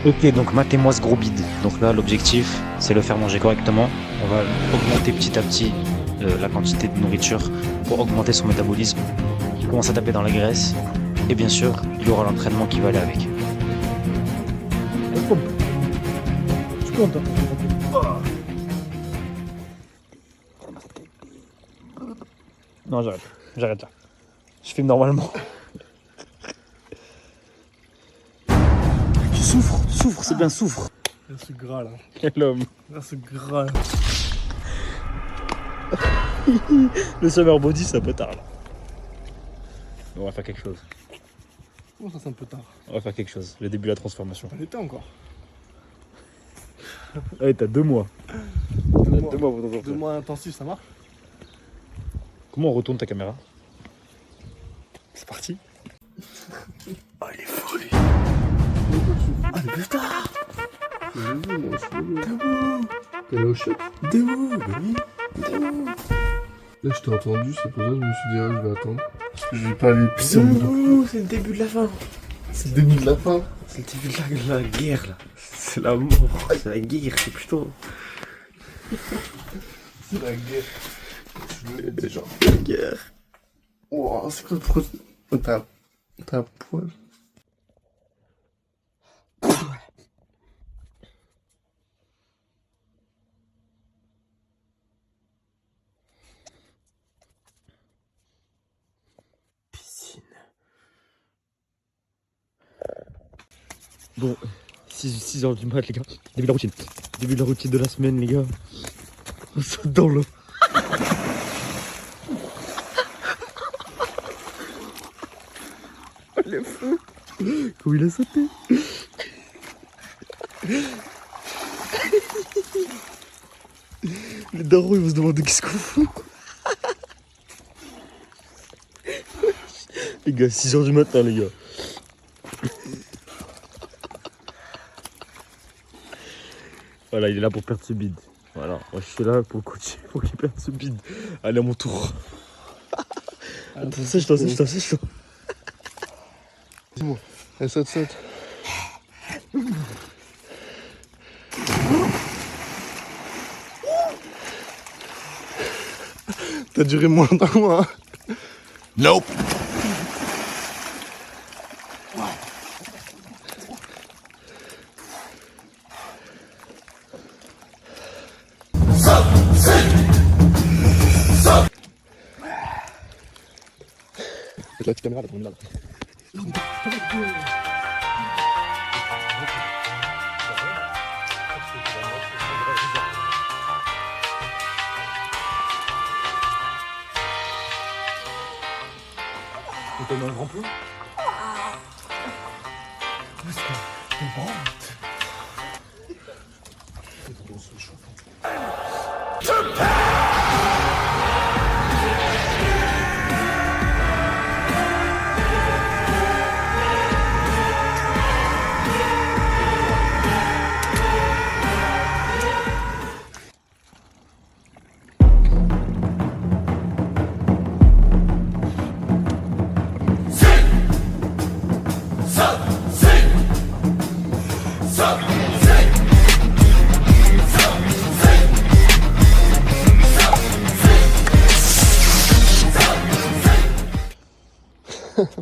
Ok, donc matez-moi ce gros bide. Donc là, l'objectif, c'est le faire manger correctement. On va augmenter petit à petit la quantité de nourriture pour augmenter son métabolisme. Il commence à taper dans la graisse. Et bien sûr, il y aura l'entraînement qui va aller avec. Je suis content. Non, j'arrête là. Je filme normalement. Tu souffres, c'est bien, souffre. Là, c'est gras là. Quel homme. Là, c'est gras là. Le summer body, c'est un peu tard là. On va faire quelque chose. Comment ça, c'est un peu tard? On va faire quelque chose. Le début de la transformation. Pas l'été encore. Allez, t'as 2 mois. Deux mois. 2 mois pour t'en 2 sortir. mois intensifs, ça marche? Comment on retourne ta caméra? C'est parti. Ah, il est fou lui. Ah, mais putain! T'es allé au chef? Démo, bah oui. Démo. Là, je t'ai entendu, c'est pour ça que je me suis dit, ah, je vais attendre. Parce que je vais pas aller pisser en bout. C'est le début de la fin. C'est le début de la fin. C'est le début de la guerre là. C'est la mort. C'est la guerre, c'est plutôt. C'est la guerre. Je l'ai déjà. La guerre. Wow, c'est quoi le produit? T'as un poil. Piscine. Bon, 6h du mat, les gars. Début de la routine. Début de la routine de la semaine, les gars. On saute dans l'eau. Oh, il est fou. Comment il a sauté. Les darons, ils vont se demander qu'est-ce qu'on fout. Les gars, 6h du matin, les gars. Voilà, il est là pour perdre ce bide. Voilà, moi je suis là pour le coacher, pour qu'il perde ce bide. Allez, à mon tour. Attends, sèche-toi. Dis-moi. Allez, saute. T'as duré moins longtemps que moi. Hein. Nope. Faites la petite caméra là, pour là. On te donne un grand plan.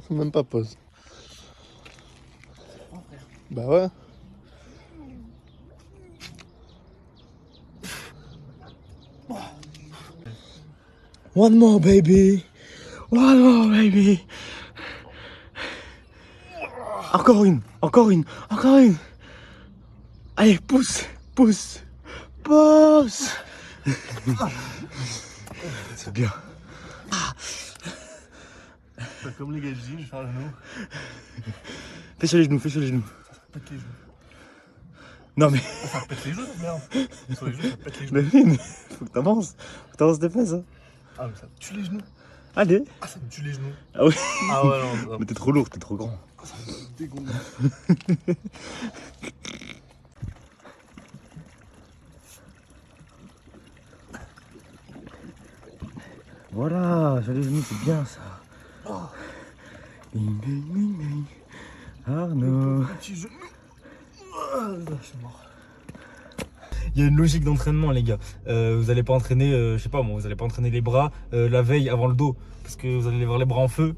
Même pas pause. Bah ouais. One more, baby. Encore une. Allez, pousse. C'est bien. T'as comme les gars de gym, faire le genou. Fais sur les genoux. Pète les genoux. Non mais. Ça pète les genoux, merde. Sur les genoux, ça pète les genoux. Mais oui, mais faut que t'avances. Tes fesses. Hein. Ah, mais ça me tue les genoux. Allez. Ah, ça me tue les genoux. Ah oui. Ah ouais, non. Mais t'es trop lourd, t'es trop grand. Ah, ça me dégonfle. Voilà, sur les genoux, c'est bien ça. Ding, ding, ding, ding. Arnaud. Petit genou. Il y a une logique d'entraînement, les gars. Vous allez pas entraîner, je sais pas moi, vous allez pas entraîner les bras la veille avant le dos. Parce que vous allez avoir les bras en feu.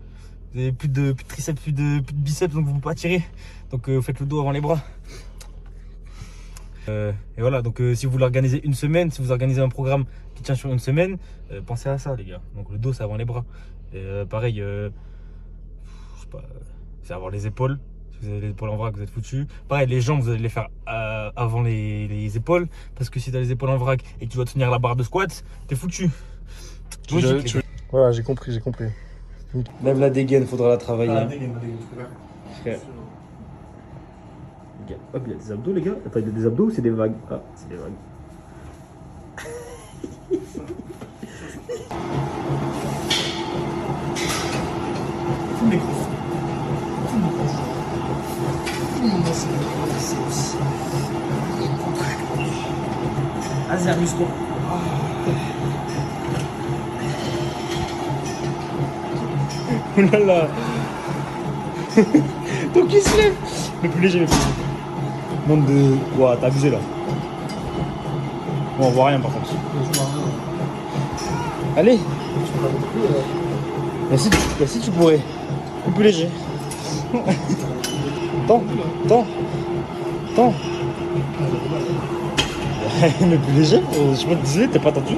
Vous avez plus de triceps, plus de biceps, donc vous ne pouvez pas tirer. Donc vous faites le dos avant les bras. Et voilà, donc si vous voulez organiser une semaine, si vous organisez un programme qui tient sur une semaine, pensez à ça, les gars. Donc le dos, c'est avant les bras. Et pareil, je sais pas, c'est avoir les épaules. Si vous avez les épaules en vrac, vous êtes foutu. Pareil, les jambes, vous allez les faire avant les épaules. Parce que si tu as les épaules en vrac et que tu dois tenir la barre de squat, t'es foutu. Logique, les gars. Voilà, j'ai compris. Même la dégaine, faudra la travailler. Frère. Les gars, hop, il y a des abdos, les gars. Attends, il y a des abdos ou c'est des vagues? Ah, c'est des vagues. Vas-y, amuse-toi. Oh là là. Donc il se lève. Le plus léger, le plus léger. Monde de... Ouah, t'as abusé là. Bon, on voit rien par contre. Allez. Mais si tu pourrais. Le plus léger. Tant. Le plus léger, je sais pas te dire, t'es pas attendu.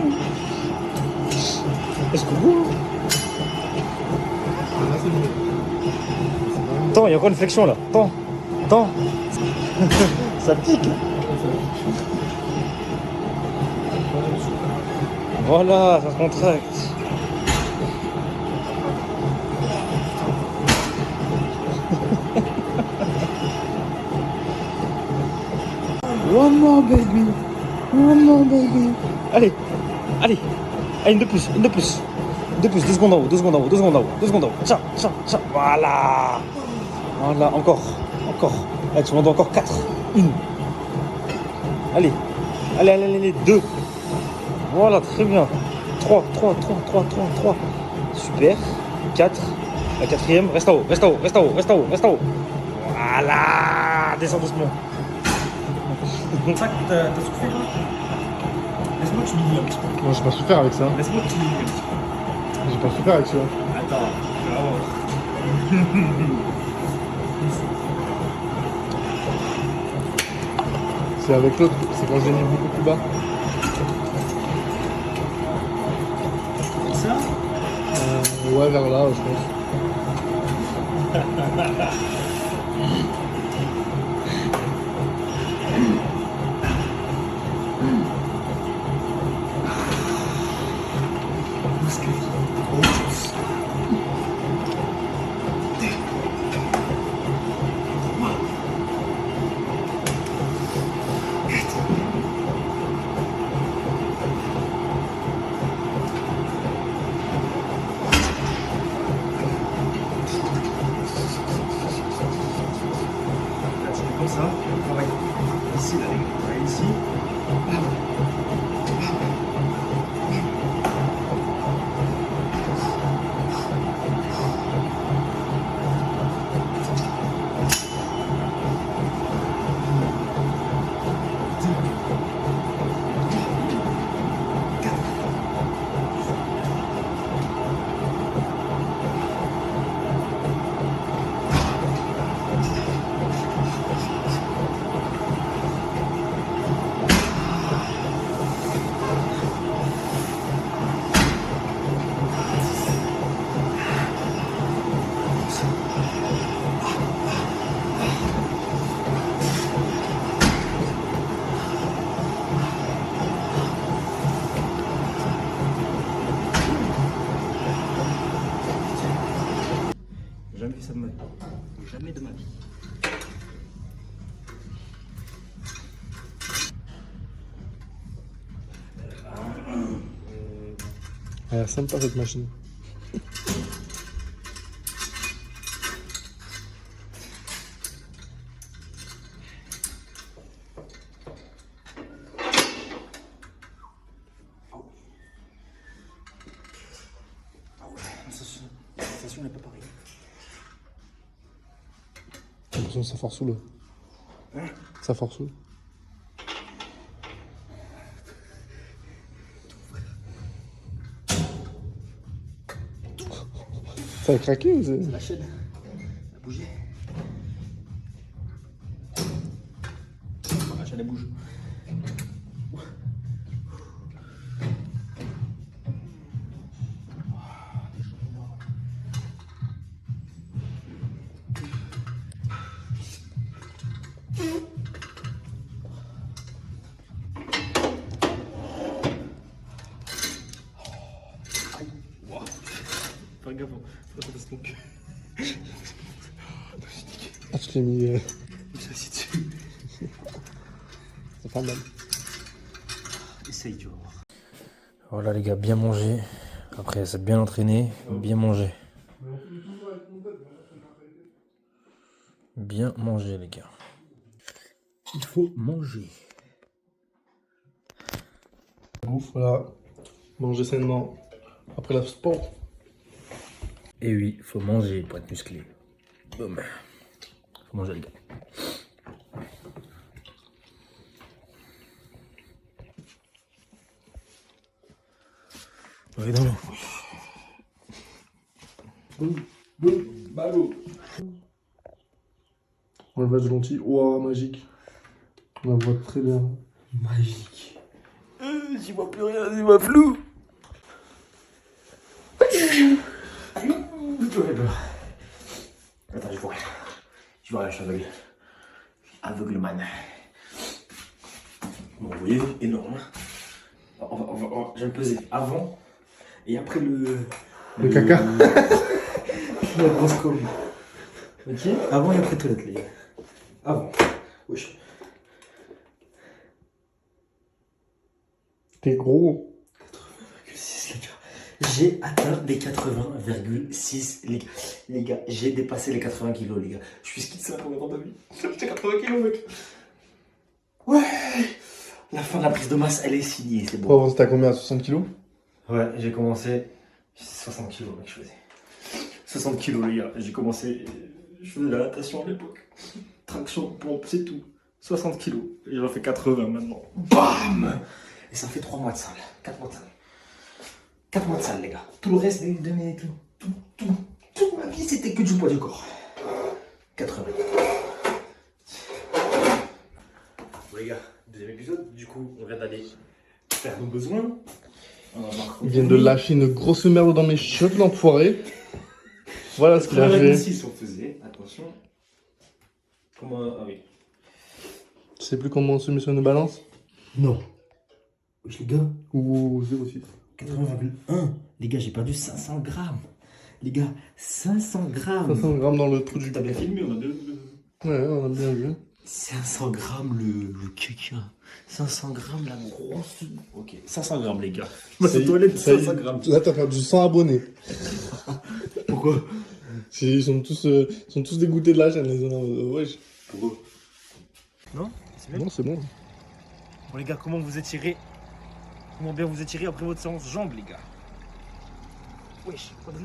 Est-ce que vous... Attends, il y a encore une flexion là. Attends. Ça pique. Voilà, ça se contracte. One more baby. Allez. Allez, une de plus. 2 secondes en haut. Tiens. Voilà, encore. Allez, tu m'en dois encore 4. 1. Allez, 2. Voilà, très bien. 3. Super. 4. La quatrième, reste à haut. Voilà, descends doucement. Ça, t'as souffert là? Laisse-moi que tu m'y un petit peu. Moi, j'ai pas souffert avec ça. Laisse-moi que tu m'y un petit peu. J'ai pas souffert avec ça. Attends, tu vas voir. C'est avec l'autre, c'est quand je l'ai mis beaucoup plus bas. Ça? Ouais, vers là, je pense. Comme ça, on travaille ici, là, on travaille ici. Jamais fait ça de ma vie. Jamais de ma vie. Elle a l'air sympa cette machine. La sensation n'est pas pareille. J'ai l'impression que ça force sous l'eau. Ça force où? Ça a craqué ou c'est... La chaîne. Elle a bougé. La chaîne elle bouge. Fais gaffe, faut que ça fasse ton cul. Ah, je l'ai mis... Je suis assis dessus. C'est pas mal. Essaye, tu vas voir. Voilà les gars, bien mangé. Après s'être bien entraîné, bien mangé. Bien mangé les gars. Il faut manger. Bouffe, voilà. Manger sainement. Après la sport. Et oui, faut manger pour être musclé. Boum. Faut manger les gars. Ouais, dans l'eau. Boum, boum, ballot. On le vache gentil. Ouah, magique. On la voit très bien. Magique. J'y vois plus rien, j'y vois flou. Attends, je vois rien. Je vois rien, je suis aveugle. Aveugle man. Bon, vous voyez, énorme. Je vais me peser avant et après le caca. La grosse com. Ok. Avant et après toilette, les gars. Avant. Wesh. T'es gros. 80,6 les gars. J'ai atteint les 80,6 les gars. Les gars, j'ai dépassé les 80 kilos les gars. Je suis ski de ça pour de vie. J'étais 80 kilos mec. Ouais. La fin de la prise de masse, elle est signée, c'est Toi, bon. avant, c'était à combien? À 60 kilos? Ouais, j'ai commencé. 60 kilos mec, je faisais. 60 kilos les gars. J'ai commencé. Je faisais de la natation à l'époque. Traction, pompe, c'est tout. 60 kilos. Et j'en fais 80 maintenant. BAM! Et ça fait 3 mois de salle. 4 mois de salle. 4 mois de salle, les gars. Tout le reste de mes. Toute ma vie, c'était que du poids du corps. 80. Bon, les gars, deuxième épisode. Du coup, on vient d'aller faire nos besoins. Il vient de lâcher une grosse merde dans mes chiottes, l'enfoiré. Voilà ce qu'il a fait. 6 on faisait. Attention. Comment. Ah oui. Tu sais plus comment on se met sur une balance? Non. Wesh, les gars. Ou 0,6. 80,1. Les gars, j'ai perdu 500 grammes. Les gars, 500 grammes. 500 grammes dans le trou du... T'as bien filmé, on a bien. Ouais, on a bien vu. 500 grammes le caca. 500 grammes la grosse. Ok, 500 grammes, les gars. Je Ça y- me toilette ça y- 500 grammes. Là, t'as perdu 100 abonnés. Pourquoi? Ils sont tous dégoûtés de la chaîne, les gens. Wesh. Pourquoi? Non? C'est bien. Non, c'est bon. Bon les gars, comment vous étirez? Comment bien vous étirez après votre séance jambes les gars? Wesh, quadri.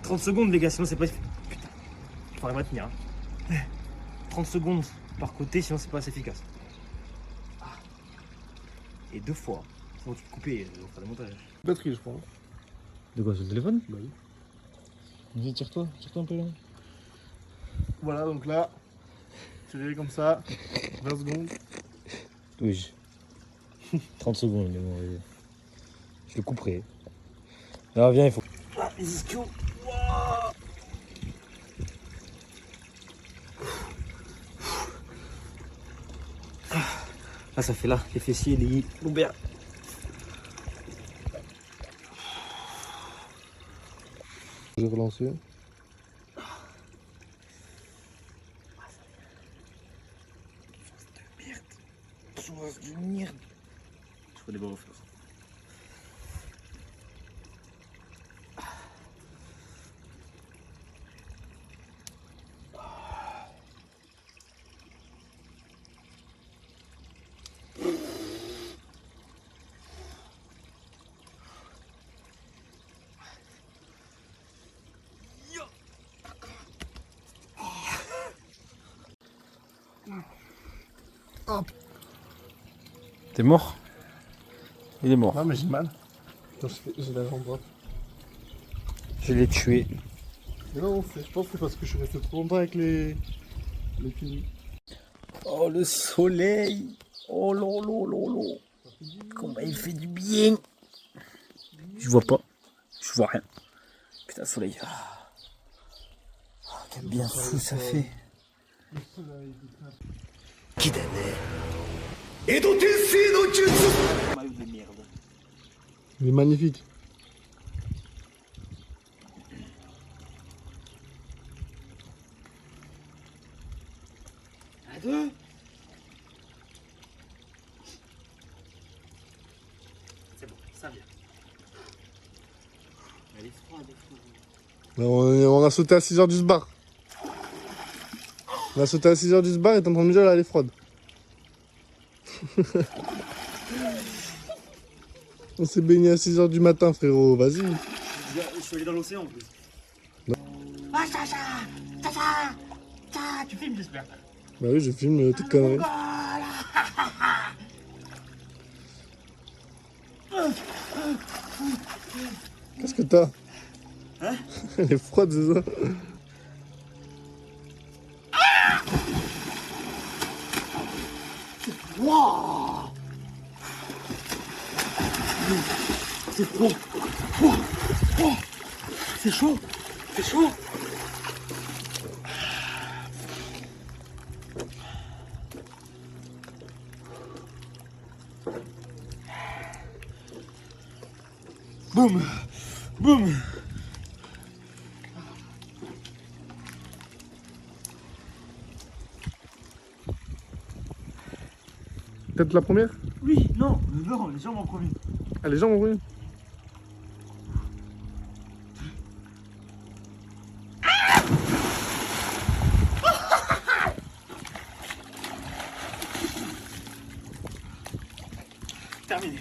30 secondes les gars, sinon c'est pas... Putain, je pourrais pas tenir. Hein. 30 secondes par côté, sinon c'est pas assez efficace. Ah. Et 2 fois. Sinon tu peux couper, on fera des montages. Batterie, je crois. De quoi, sur le téléphone? Bah oui. Vas-y, tire-toi un peu là. Voilà, donc là, tiré comme ça, 20 secondes. Oui. 30 secondes, mais bon, je le couperai. Alors viens, il faut... Ah, les ischios. Ah, ça fait là, les fessiers, les lombaires. J'ai relancé. Chose de merde. Je faut des bons reflets. T'es mort? Il est mort. Non, mais j'ai mal. Attends, j'ai la jambe droite. Je l'ai tué. Mais non, je pense que c'est parce que je suis resté trop longtemps avec les filles. Oh le soleil. Oh lolo. Comment il fait du bien. Je vois pas. Je vois rien. Putain, le soleil. Oh, quel bien fou ça fait. Il est magnifique. À deux. C'est bon, ça vient. Elle est froide. On a sauté à 6h du bar. On a sauté à 6h du bar et t'es en train de me dire là elle est froide. On s'est baigné à 6h du matin frérot, vas-y. Je suis allé dans l'océan en plus. Ah, tu filmes, j'espère. Bah oui, je filme tes conneries. Qu'est-ce que t'as? Hein? Elle est froide, c'est ça? Wow. C'est froid. C'est chaud. C'est chaud. Boum. Boum. Peut-être la première? Oui, non, les jambes en premier. Ah, les jambes, oui. Terminé.